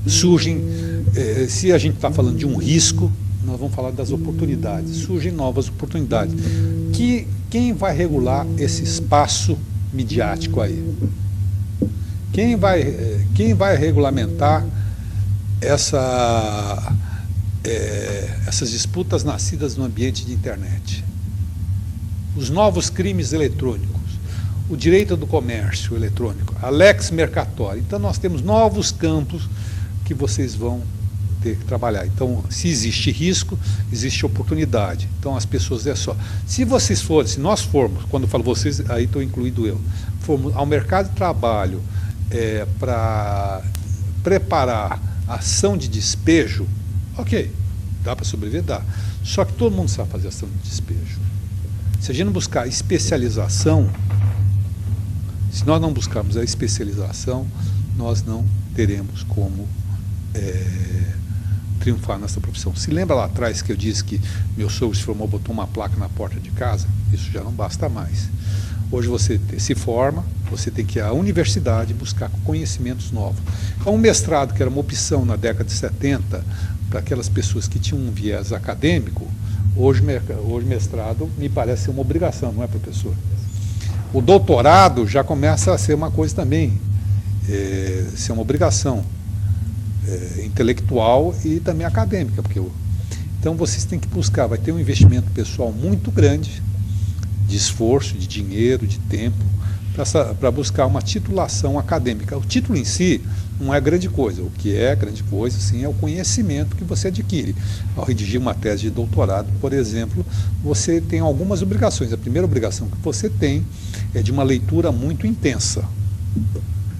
surgem, se a gente está falando de um risco, nós vamos falar das oportunidades, surgem novas oportunidades. Quem vai regular esse espaço midiático aí? Quem vai regulamentar essas disputas nascidas no ambiente de internet? os novos crimes eletrônicos, o direito do comércio eletrônico, a Lex Mercatória. Então, nós temos novos campos que vocês vão ter que trabalhar. Então, se existe risco, existe oportunidade. Então, as pessoas, se vocês forem, se nós formos, quando eu falo vocês, aí estou incluído eu, formos ao mercado de trabalho para preparar ação de despejo, ok, dá para sobreviver, dá. Só que todo mundo sabe fazer ação de despejo. Se a gente não buscar especialização, se nós não buscarmos a especialização, nós não teremos como triunfar nessa profissão. Se lembra lá atrás que eu disse que meu sogro se formou, botou uma placa na porta de casa? Isso já não basta mais. Hoje você se forma, você tem que ir à universidade buscar conhecimentos novos. Então, um mestrado, que era uma opção na década de 70, para aquelas pessoas que tinham um viés acadêmico, hoje mestrado me parece ser uma obrigação, não é, professor? O doutorado já começa a ser uma coisa também, ser uma obrigação intelectual e também acadêmica. Então, vocês têm que buscar, vai ter um investimento pessoal muito grande, de esforço, de dinheiro, de tempo, para buscar uma titulação acadêmica. O título em si não é grande coisa. O que é grande coisa, sim, é o conhecimento que você adquire. Ao redigir uma tese de doutorado, por exemplo, você tem algumas obrigações. A primeira obrigação que você tem é de uma leitura muito intensa.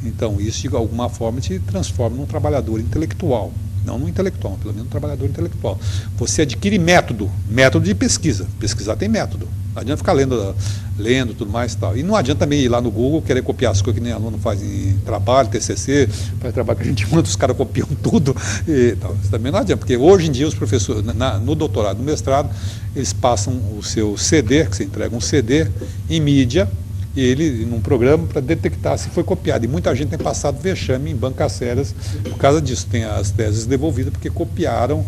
Então, isso, de alguma forma, te transforma num trabalhador intelectual. Não num intelectual, pelo menos um trabalhador intelectual. Você adquire método de pesquisa. Pesquisar tem método. Não adianta ficar lendo tudo mais e tal. E não adianta também ir lá no Google querer copiar as coisas que nem aluno faz em trabalho, TCC, faz trabalho que a gente manda, os caras copiam tudo e tal. Isso também não adianta, porque hoje em dia os professores, no doutorado, no mestrado, eles passam o seu CD, que você entrega um CD em mídia, e ele num programa para detectar se foi copiado. E muita gente tem passado vexame em bancas sérias por causa disso. Tem as teses devolvidas porque copiaram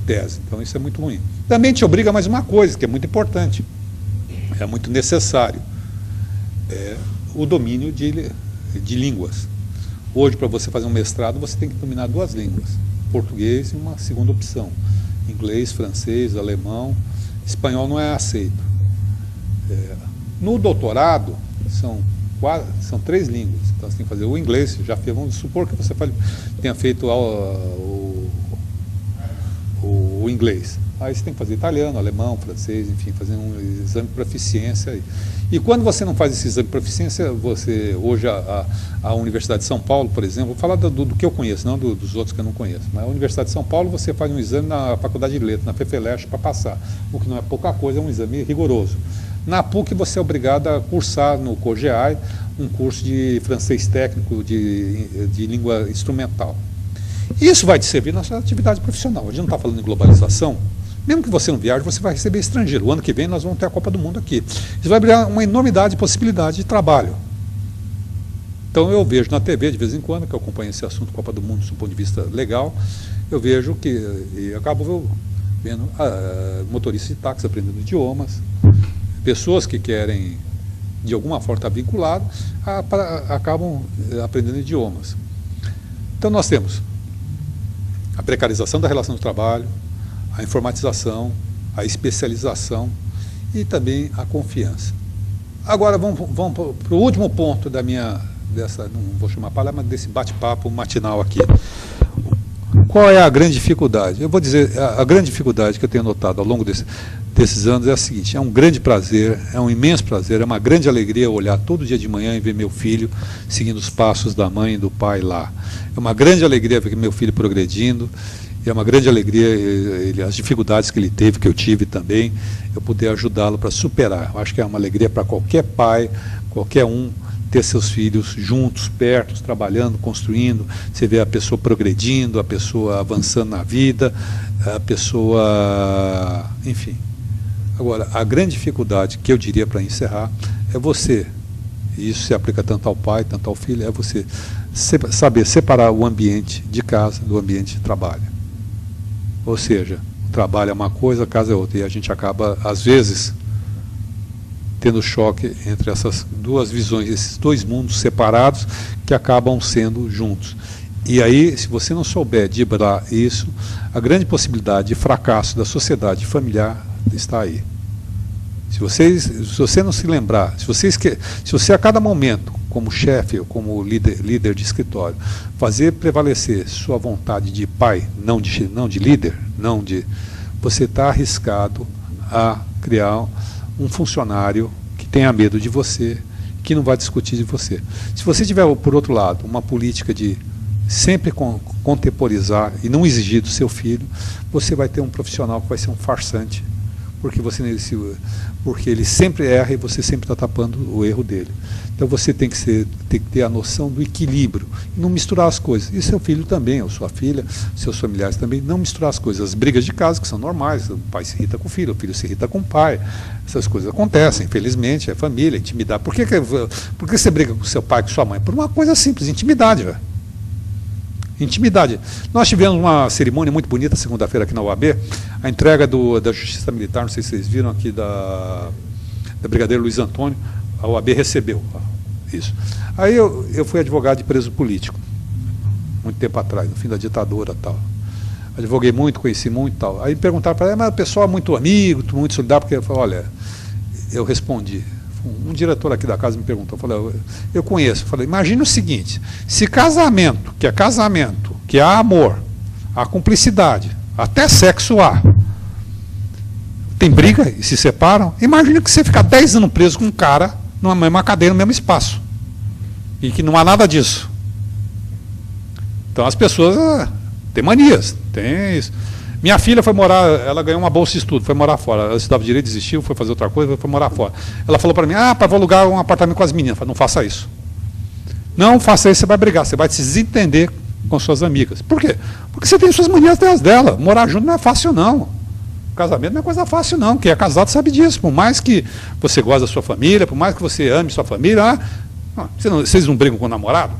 tese. Então, isso é muito ruim. Também te obriga a mais uma coisa, que é muito importante, é muito necessário, o domínio de línguas. Hoje, para você fazer um mestrado, você tem que dominar 2 línguas, português e uma segunda opção, inglês, francês, alemão, espanhol não é aceito. No doutorado, são 3 línguas, então você tem que fazer o inglês, vamos supor que você tenha feito o inglês. Aí você tem que fazer italiano, alemão, francês, enfim, fazer um exame de proficiência. E quando você não faz esse exame de proficiência, hoje a Universidade de São Paulo, por exemplo, vou falar do que eu conheço, não dos outros que eu não conheço, mas a Universidade de São Paulo você faz um exame na Faculdade de Letras, na FEFELESH, para passar, o que não é pouca coisa, é um exame rigoroso. Na PUC você é obrigado a cursar no COGEAI um curso de francês técnico, de língua instrumental. Isso vai te servir na sua atividade profissional. A gente não está falando de globalização. Mesmo que você não viaje, você vai receber estrangeiro. O ano que vem nós vamos ter a Copa do Mundo aqui. Isso vai abrir uma enormidade de possibilidades de trabalho. Então eu vejo na TV, de vez em quando, que eu acompanho esse assunto Copa do Mundo, do ponto de vista legal, eu vejo e acabo vendo motoristas de táxi aprendendo idiomas, pessoas que querem, de alguma forma, estar vinculadas, acabam aprendendo idiomas. Então nós temos a precarização da relação de trabalho, a informatização, a especialização e também a confiança. Agora vamos para o último ponto não vou chamar a palavra, mas desse bate-papo matinal aqui. Qual é a grande dificuldade? Eu vou dizer, a grande dificuldade que eu tenho notado ao longo desses anos é a seguinte: é um grande prazer, é um imenso prazer, é uma grande alegria olhar todo dia de manhã e ver meu filho seguindo os passos da mãe e do pai lá. É uma grande alegria ver meu filho progredindo, e é uma grande alegria as dificuldades que ele teve, que eu tive também, eu poder ajudá-lo para superar. Eu acho que é uma alegria para qualquer pai, qualquer um, ter seus filhos juntos, perto, trabalhando, construindo. Você vê a pessoa progredindo, a pessoa avançando na vida, a pessoa, enfim. Agora, a grande dificuldade que eu diria para encerrar é você, e isso se aplica tanto ao pai, tanto ao filho, é você saber separar o ambiente de casa do ambiente de trabalho. Ou seja, o trabalho é uma coisa, a casa é outra, e a gente acaba, às vezes, tendo choque entre essas 2 visões, esses 2 mundos separados que acabam sendo juntos. E aí, se você não souber driblar isso, a grande possibilidade de fracasso da sociedade familiar está aí. Se você não se lembrar, se você a cada momento, como chefe ou como líder de escritório, fazer prevalecer sua vontade de pai, não de líder, você está arriscado a criar um funcionário que tenha medo de você, que não vai discutir de você. Se você tiver, por outro lado, uma política de sempre contemporizar e não exigir do seu filho, você vai ter um profissional que vai ser um farsante, porque ele sempre erra e você sempre está tapando o erro dele. Então você tem que ter a noção do equilíbrio, e não misturar as coisas. E seu filho também, ou sua filha, seus familiares também, não misturar as coisas. As brigas de casa, que são normais, o pai se irrita com o filho se irrita com o pai. Essas coisas acontecem, infelizmente, é família, intimidade. Por que você briga com seu pai, com sua mãe? Por uma coisa simples, intimidade, velho. Intimidade. Nós tivemos uma cerimônia muito bonita segunda-feira aqui na UAB, a entrega da Justiça Militar, não sei se vocês viram aqui, da Brigadeiro Luiz Antônio, a UAB recebeu isso. Aí eu fui advogado de preso político, muito tempo atrás, no fim da ditadura e tal. Advoguei muito, conheci muito e tal. Aí perguntaram para ele, mas o pessoal é muito amigo, muito solidário, porque eu falei, olha, eu respondi. Um diretor aqui da casa me perguntou, eu falei, eu conheço. Eu falei, imagine o seguinte, se casamento, que há amor, há cumplicidade, até sexo há, tem briga e se separam, imagine que você ficar 10 anos preso com um cara numa mesma cadeia, no mesmo espaço, e que não há nada disso. Então as pessoas têm manias, tem isso. Minha filha foi morar, ela ganhou uma bolsa de estudo, foi morar fora. Ela estudava direito, desistiu, foi fazer outra coisa, foi morar fora. Ela falou para mim, vou alugar um apartamento com as meninas. Eu falei, não faça isso. Não faça isso, você vai brigar, você vai se desentender com suas amigas. Por quê? Porque você tem suas manias até as dela. Morar junto não é fácil, não. Casamento não é coisa fácil, não. Quem é casado sabe disso. Por mais que você goste da sua família, por mais que você ame sua família, vocês não brigam com o namorado?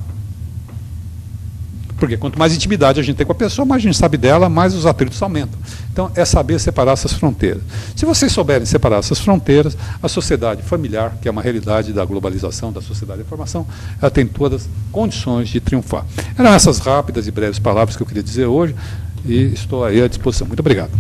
Porque quanto mais intimidade a gente tem com a pessoa, mais a gente sabe dela, mais os atritos aumentam. Então, é saber separar essas fronteiras. Se vocês souberem separar essas fronteiras, a sociedade familiar, que é uma realidade da globalização, da sociedade da informação, ela tem todas as condições de triunfar. Eram essas rápidas e breves palavras que eu queria dizer hoje, e estou aí à disposição. Muito obrigado.